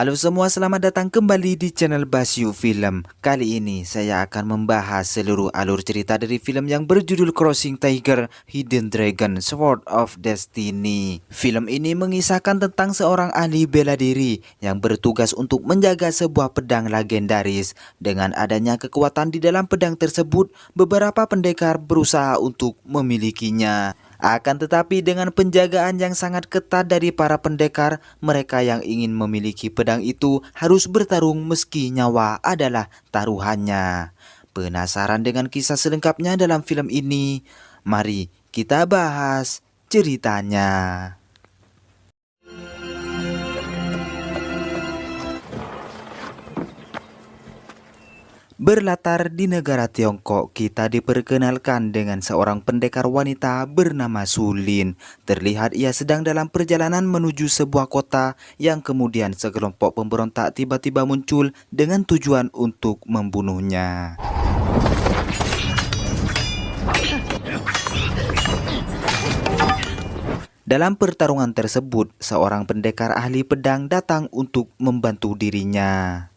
Halo semua, selamat datang kembali di channel Basyu Film. Kali ini saya akan membahas seluruh alur cerita dari film yang berjudul Crossing Tiger, Hidden Dragon, Sword of Destiny. Film ini mengisahkan tentang seorang ahli bela diri yang bertugas untuk menjaga sebuah pedang legendaris. Dengan adanya kekuatan di dalam pedang tersebut, beberapa pendekar berusaha untuk memilikinya. Akan tetapi dengan penjagaan yang sangat ketat dari para pendekar, mereka yang ingin memiliki pedang itu harus bertarung meski nyawa adalah taruhannya. Penasaran dengan kisah selengkapnya dalam film ini? Mari kita bahas ceritanya. Berlatar di negara Tiongkok, kita diperkenalkan dengan seorang pendekar wanita bernama Sulin. Terlihat ia sedang dalam perjalanan menuju sebuah kota yang kemudian sekelompok pemberontak tiba-tiba muncul dengan tujuan untuk membunuhnya. Dalam pertarungan tersebut, seorang pendekar ahli pedang datang untuk membantu dirinya.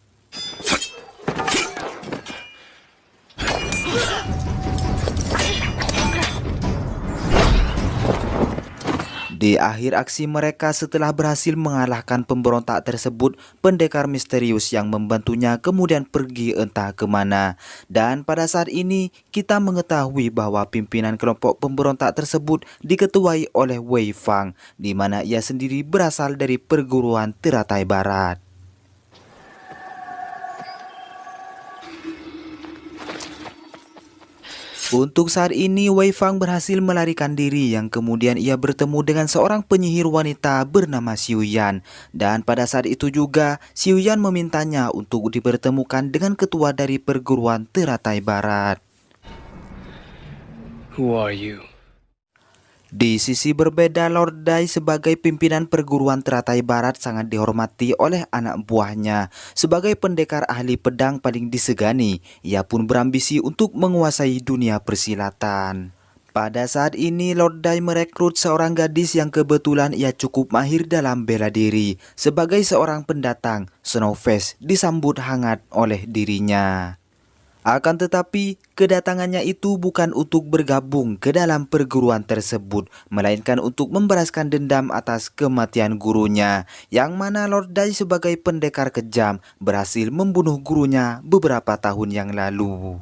Di akhir aksi mereka, setelah berhasil mengalahkan pemberontak tersebut, pendekar misterius yang membantunya kemudian pergi entah kemana. Dan pada saat ini kita mengetahui bahwa pimpinan kelompok pemberontak tersebut diketuai oleh Wei Fang, di mana ia sendiri berasal dari perguruan teratai barat. Untuk saat ini, Wei Fang berhasil melarikan diri yang kemudian ia bertemu dengan seorang penyihir wanita bernama Xiu Yan. Dan pada saat itu juga, Xiu Yan memintanya untuk dipertemukan dengan ketua dari perguruan teratai barat. Who are you? Di sisi berbeda, Lord Dai sebagai pimpinan perguruan teratai barat sangat dihormati oleh anak buahnya. Sebagai pendekar ahli pedang paling disegani, ia pun berambisi untuk menguasai dunia persilatan. Pada saat ini, Lord Dai merekrut seorang gadis yang kebetulan ia cukup mahir dalam bela diri. Sebagai seorang pendatang, Snowface disambut hangat oleh dirinya. Akan tetapi, kedatangannya itu bukan untuk bergabung ke dalam perguruan tersebut, melainkan untuk membalaskan dendam atas kematian gurunya, yang mana Lord Dai sebagai pendekar kejam berhasil membunuh gurunya beberapa tahun yang lalu.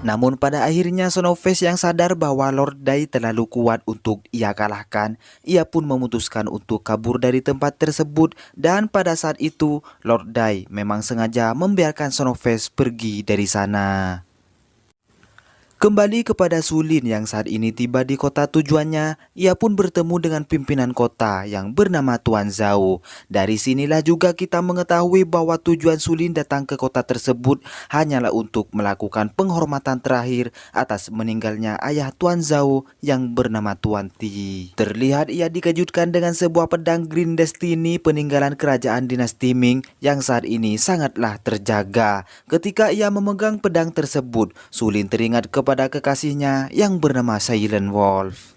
Namun pada akhirnya Snowface yang sadar bahwa Lord Dai terlalu kuat untuk ia kalahkan, ia pun memutuskan untuk kabur dari tempat tersebut. Dan pada saat itu Lord Dai memang sengaja membiarkan Snowface pergi dari sana. Kembali kepada Sulin yang saat ini tiba di kota tujuannya, ia pun bertemu dengan pimpinan kota yang bernama Tuan Zhao. Dari sinilah juga kita mengetahui bahwa tujuan Sulin datang ke kota tersebut hanyalah untuk melakukan penghormatan terakhir atas meninggalnya ayah Tuan Zhao yang bernama Tuan Ti. Terlihat ia dikejutkan dengan sebuah pedang Green Destiny peninggalan kerajaan dinasti Ming yang saat ini sangatlah terjaga. Ketika ia memegang pedang tersebut, Sulin teringat kepada kekasihnya yang bernama Silent Wolf.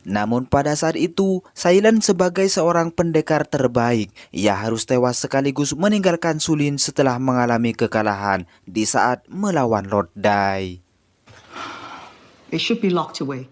Namun pada saat itu, Silent sebagai seorang pendekar terbaik, ia harus tewas sekaligus meninggalkan Sulin setelah mengalami kekalahan di saat melawan Lord Dai. It should be locked away.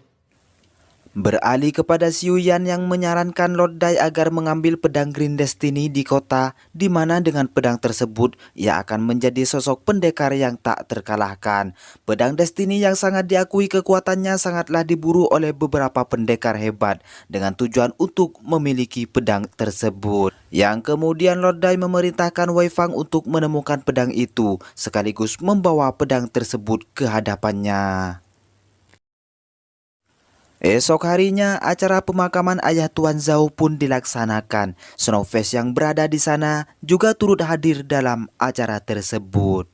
Beralih kepada Xiu Yan yang menyarankan Lord Dai agar mengambil pedang Green Destiny di kota, di mana dengan pedang tersebut ia akan menjadi sosok pendekar yang tak terkalahkan. Pedang Destiny yang sangat diakui kekuatannya sangatlah diburu oleh beberapa pendekar hebat dengan tujuan untuk memiliki pedang tersebut. Yang kemudian Lord Dai memerintahkan Wei Fang untuk menemukan pedang itu sekaligus membawa pedang tersebut ke hadapannya. Esok harinya, acara pemakaman ayah Tuan Zhao pun dilaksanakan. Snowface yang berada di sana juga turut hadir dalam acara tersebut.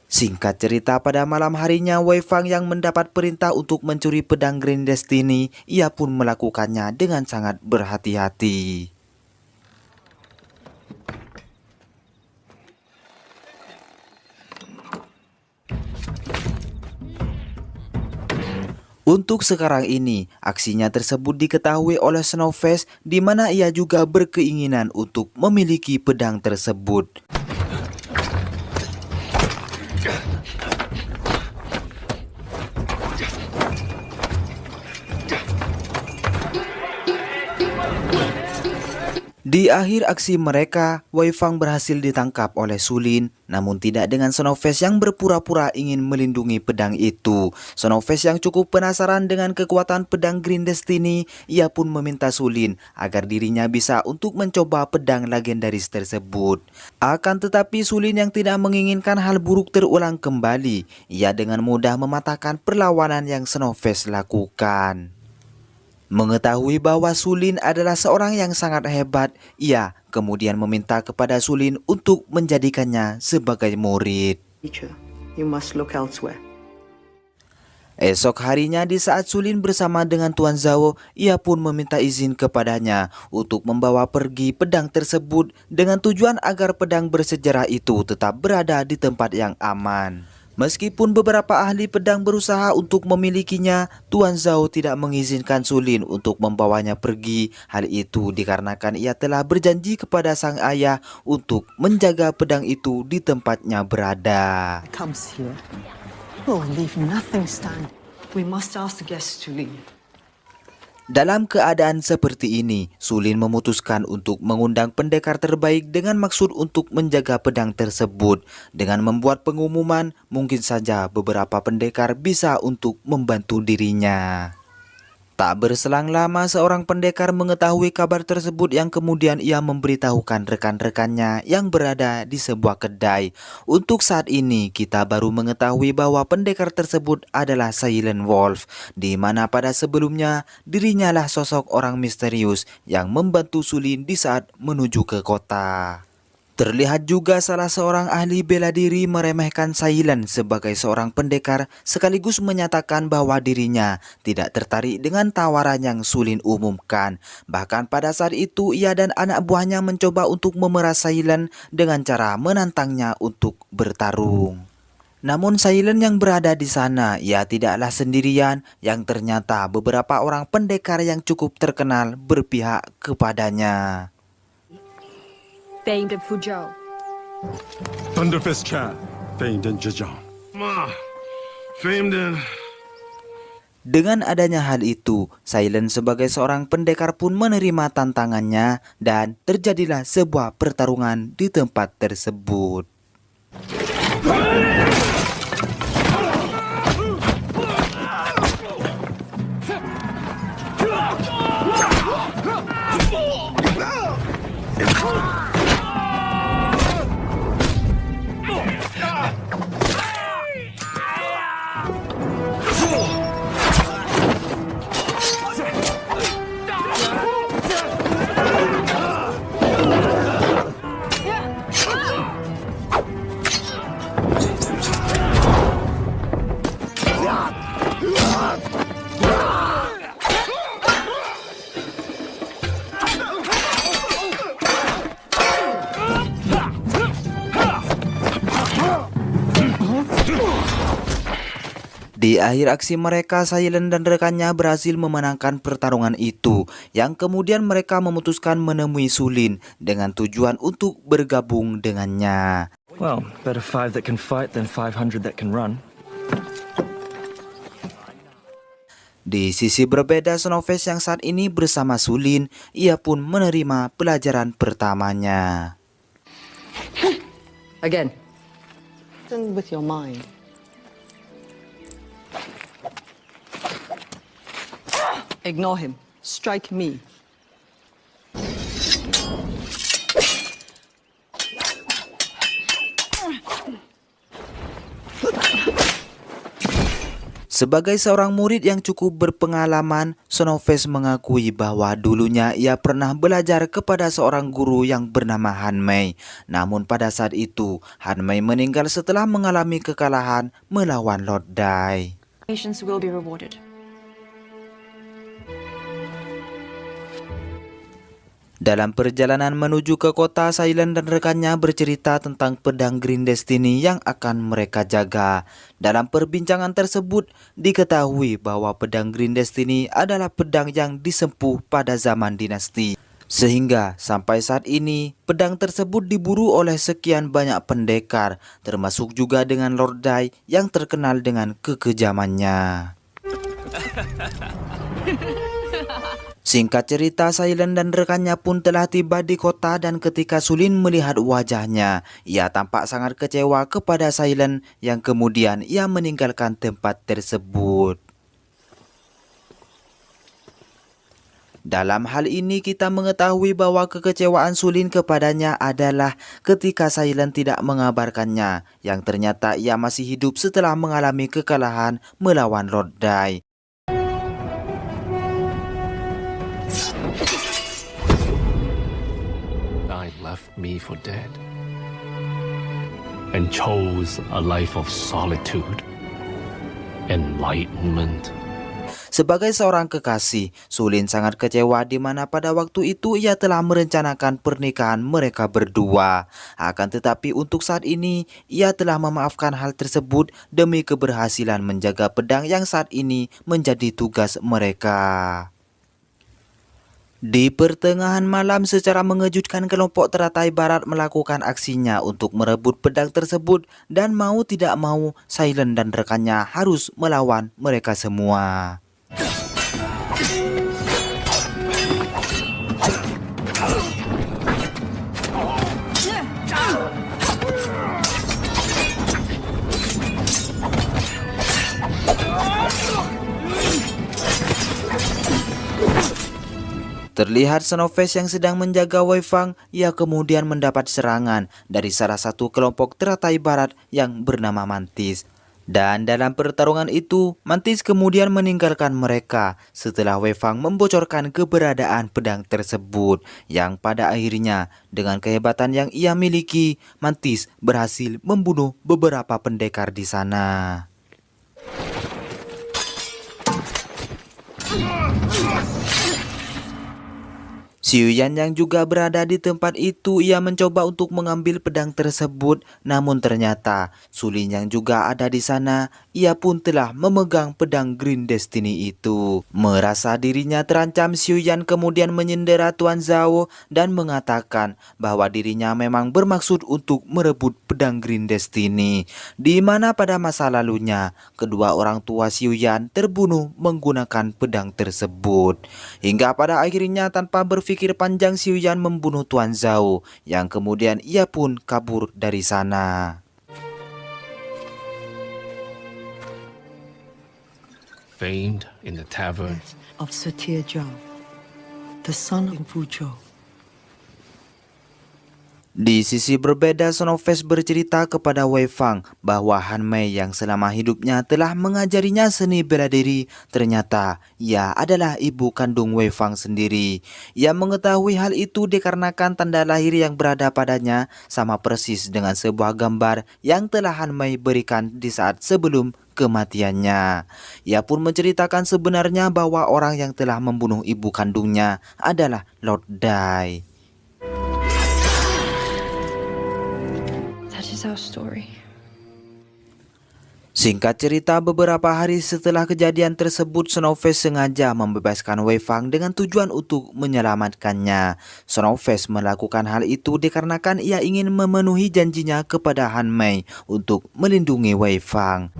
Singkat cerita, pada malam harinya Wei Fang yang mendapat perintah untuk mencuri pedang Green Destiny, ia pun melakukannya dengan sangat berhati-hati. Untuk sekarang ini, aksinya tersebut diketahui oleh Snowface di mana ia juga berkeinginan untuk memiliki pedang tersebut. Di akhir aksi mereka, Wei Fang berhasil ditangkap oleh Sulin, namun tidak dengan Snowface yang berpura-pura ingin melindungi pedang itu. Snowface yang cukup penasaran dengan kekuatan pedang Green Destiny, ia pun meminta Sulin agar dirinya bisa untuk mencoba pedang legendaris tersebut. Akan tetapi Sulin yang tidak menginginkan hal buruk terulang kembali, ia dengan mudah mematahkan perlawanan yang Snowface lakukan. Mengetahui bahwa Sulin adalah seorang yang sangat hebat, ia kemudian meminta kepada Sulin untuk menjadikannya sebagai murid. Teacher, you must look elsewhere. Esok harinya di saat Sulin bersama dengan Tuan Zhao, ia pun meminta izin kepadanya untuk membawa pergi pedang tersebut dengan tujuan agar pedang bersejarah itu tetap berada di tempat yang aman. Meskipun beberapa ahli pedang berusaha untuk memilikinya, Tuan Zhao tidak mengizinkan Sulin untuk membawanya pergi. Hal itu dikarenakan ia telah berjanji kepada sang ayah untuk menjaga pedang itu di tempatnya berada. Comes here. Oh, leave nothing stand. We must ask the guests to leave. Dalam keadaan seperti ini, Sulin memutuskan untuk mengundang pendekar terbaik dengan maksud untuk menjaga pedang tersebut. Dengan membuat pengumuman, mungkin saja beberapa pendekar bisa untuk membantu dirinya. Tak berselang lama seorang pendekar mengetahui kabar tersebut yang kemudian ia memberitahukan rekan-rekannya yang berada di sebuah kedai. Untuk saat ini kita baru mengetahui bahwa pendekar tersebut adalah Silent Wolf, di mana pada sebelumnya dirinya lah sosok orang misterius yang membantu Sulin di saat menuju ke kota. Terlihat juga salah seorang ahli bela diri meremehkan Silent sebagai seorang pendekar sekaligus menyatakan bahwa dirinya tidak tertarik dengan tawaran yang Sulin umumkan. Bahkan pada saat itu ia dan anak buahnya mencoba untuk memeras Silent dengan cara menantangnya untuk bertarung. Namun Silent yang berada di sana, ia tidaklah sendirian yang ternyata beberapa orang pendekar yang cukup terkenal berpihak kepadanya. Famed of Fuzhou. Thunderfist Chan, famed in Zhejiang. Famed in... Dengan adanya hal itu, Silent sebagai seorang pendekar pun menerima tantangannya dan terjadilah sebuah pertarungan di tempat tersebut. Di akhir aksi mereka, Silent dan rekannya berhasil memenangkan pertarungan itu, yang kemudian mereka memutuskan menemui Sulin dengan tujuan untuk bergabung dengannya. Well, better 5 that can fight than 500 that can run. Di sisi berbeda, Snowface yang saat ini bersama Sulin, ia pun menerima pelajaran pertamanya. Again. Listen with your mind. Ignore him. Strike me. Sebagai seorang murid yang cukup berpengalaman, Snowface mengakui bahwa dulunya ia pernah belajar kepada seorang guru yang bernama Han Mei. Namun pada saat itu, Han Mei meninggal setelah mengalami kekalahan melawan Lord Dai. Patience will be rewarded. Dalam perjalanan menuju ke kota, Silent dan rekannya bercerita tentang pedang Green Destiny yang akan mereka jaga. Dalam perbincangan tersebut, diketahui bahwa pedang Green Destiny adalah pedang yang disempuh pada zaman dinasti. Sehingga sampai saat ini, pedang tersebut diburu oleh sekian banyak pendekar, termasuk juga dengan Lord Dai yang terkenal dengan kekejamannya. Singkat cerita, Silent dan rekannya pun telah tiba di kota dan ketika Sulin melihat wajahnya, ia tampak sangat kecewa kepada Silent yang kemudian ia meninggalkan tempat tersebut. Dalam hal ini kita mengetahui bahwa kekecewaan Sulin kepadanya adalah ketika Silent tidak mengabarkannya, yang ternyata ia masih hidup setelah mengalami kekalahan melawan Lord Dai. Left me for dead and chose a life of solitude, enlightenment. Sebagai seorang kekasih, Sulin sangat kecewa di mana pada waktu itu ia telah merencanakan pernikahan mereka berdua. Akan tetapi untuk saat ini, ia telah memaafkan hal tersebut demi keberhasilan menjaga pedang yang saat ini menjadi tugas mereka. Di pertengahan malam, secara mengejutkan kelompok Teratai Barat melakukan aksinya untuk merebut pedang tersebut dan mau tidak mau Silent dan rekannya harus melawan mereka semua. Terlihat Snowface yang sedang menjaga Wei Fang, ia kemudian mendapat serangan dari salah satu kelompok Teratai Barat yang bernama Mantis. Dan dalam pertarungan itu, Mantis kemudian meninggalkan mereka setelah Wei Fang membocorkan keberadaan pedang tersebut, yang pada akhirnya dengan kehebatan yang ia miliki, Mantis berhasil membunuh beberapa pendekar di sana. Xiu Yan yang juga berada di tempat itu, ia mencoba untuk mengambil pedang tersebut, namun ternyata Sulin yang juga ada di sana, ia pun telah memegang pedang Green Destiny itu. Merasa dirinya terancam, Xiu Yan kemudian menyendera Tuan Zhao dan mengatakan bahwa dirinya memang bermaksud untuk merebut pedang Green Destiny, di mana pada masa lalunya kedua orang tua Xiu Yan terbunuh menggunakan pedang tersebut. Hingga pada akhirnya tanpa berpikir panjang, Xiu Yan membunuh Tuan Zhao, yang kemudian ia pun kabur dari sana. Famed in the tavern. Of Satir Zhao, the son of Fuzhou. Di sisi berbeda, Snowface bercerita kepada Wei Fang bahwa Han Mei yang selama hidupnya telah mengajarinya seni bela diri, ternyata ia adalah ibu kandung Wei Fang sendiri. Ia mengetahui hal itu dikarenakan tanda lahir yang berada padanya sama persis dengan sebuah gambar yang telah Han Mei berikan di saat sebelum kematiannya. Ia pun menceritakan sebenarnya bahwa orang yang telah membunuh ibu kandungnya adalah Lord Dai. That is our story. Singkat cerita, beberapa hari setelah kejadian tersebut, Snowface sengaja membebaskan Wei Fang dengan tujuan untuk menyelamatkannya. Snowface melakukan hal itu dikarenakan ia ingin memenuhi janjinya kepada Han Mei untuk melindungi Wei Fang.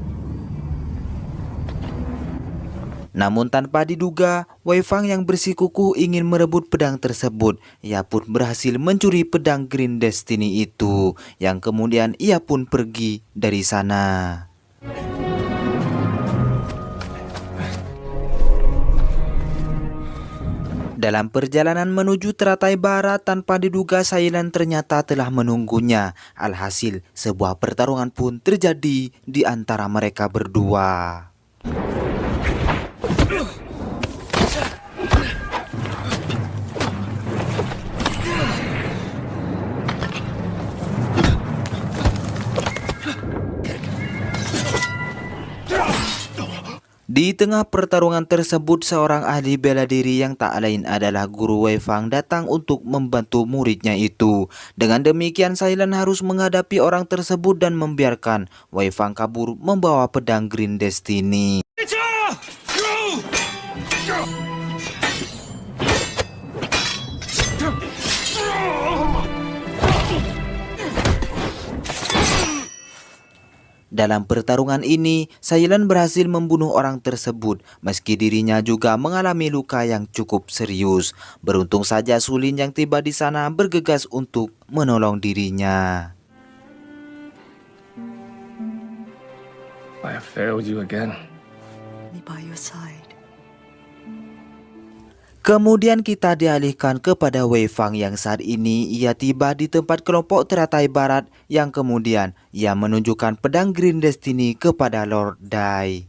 Namun tanpa diduga, Wei Fang yang bersikukuh ingin merebut pedang tersebut. Ia pun berhasil mencuri pedang Green Destiny itu, yang kemudian ia pun pergi dari sana. Dalam perjalanan menuju Teratai Barat, tanpa diduga Silent ternyata telah menunggunya. Alhasil, sebuah pertarungan pun terjadi di antara mereka berdua. Di tengah pertarungan tersebut, seorang ahli bela diri yang tak lain adalah guru Wei Fang datang untuk membantu muridnya itu. Dengan demikian, Silent harus menghadapi orang tersebut dan membiarkan Wei Fang kabur membawa pedang Green Destiny. Dalam pertarungan ini, Silent berhasil membunuh orang tersebut, meski dirinya juga mengalami luka yang cukup serius. Beruntung saja Sulin yang tiba di sana bergegas untuk menolong dirinya. I have failed you again. Me by your side. Kemudian kita dialihkan kepada Wei Fang yang saat ini ia tiba di tempat kelompok teratai barat yang kemudian ia menunjukkan pedang Green Destiny kepada Lord Dai.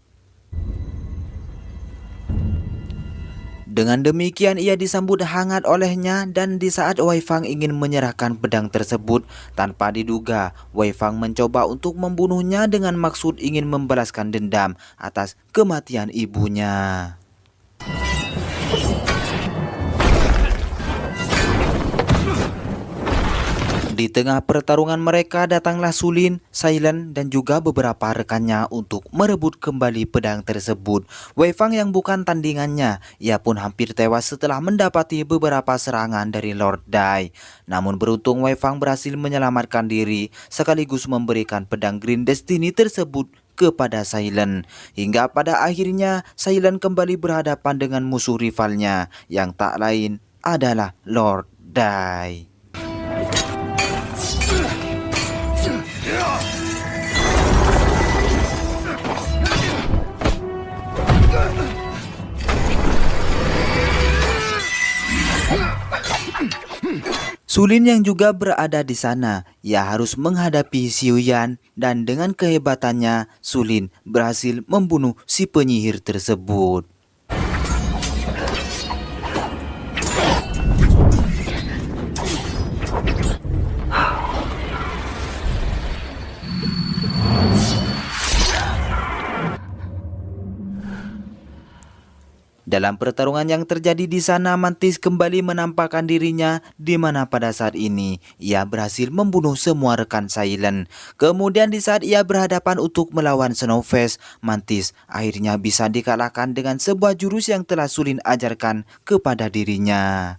Dengan demikian ia disambut hangat olehnya dan di saat Wei Fang ingin menyerahkan pedang tersebut, tanpa diduga Wei Fang mencoba untuk membunuhnya dengan maksud ingin membalaskan dendam atas kematian ibunya. Di tengah pertarungan mereka datanglah Sulin, Silent dan juga beberapa rekannya untuk merebut kembali pedang tersebut. Wei Fang yang bukan tandingannya, ia pun hampir tewas setelah mendapati beberapa serangan dari Lord Dai. Namun beruntung Wei Fang berhasil menyelamatkan diri sekaligus memberikan pedang Green Destiny tersebut kepada Silent. Hingga pada akhirnya Silent kembali berhadapan dengan musuh rivalnya yang tak lain adalah Lord Dai. Sulin yang juga berada di sana, ia harus menghadapi Xiu Yan dan dengan kehebatannya, Sulin berhasil membunuh si penyihir tersebut. Dalam pertarungan yang terjadi di sana, Mantis kembali menampakkan dirinya di mana pada saat ini ia berhasil membunuh semua rekan Silent. Kemudian di saat ia berhadapan untuk melawan Snowface, Mantis akhirnya bisa dikalahkan dengan sebuah jurus yang telah Sulin ajarkan kepada dirinya.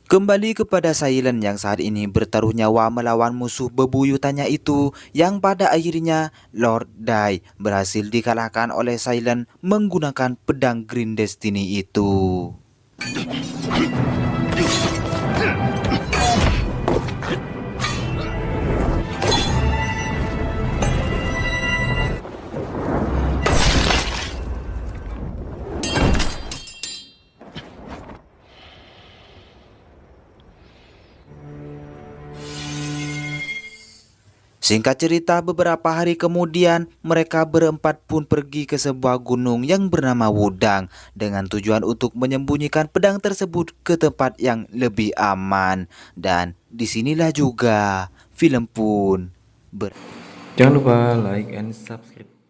Kembali kepada Silent yang saat ini bertaruh nyawa melawan musuh bebuyutannya itu, yang pada akhirnya Lord Dai berhasil dikalahkan oleh Silent menggunakan pedang Green Destiny itu. Singkat cerita, beberapa hari kemudian mereka berempat pun pergi ke sebuah gunung yang bernama Wudang dengan tujuan untuk menyembunyikan pedang tersebut ke tempat yang lebih aman. Dan disinilah juga film pun Jangan lupa like and subscribe.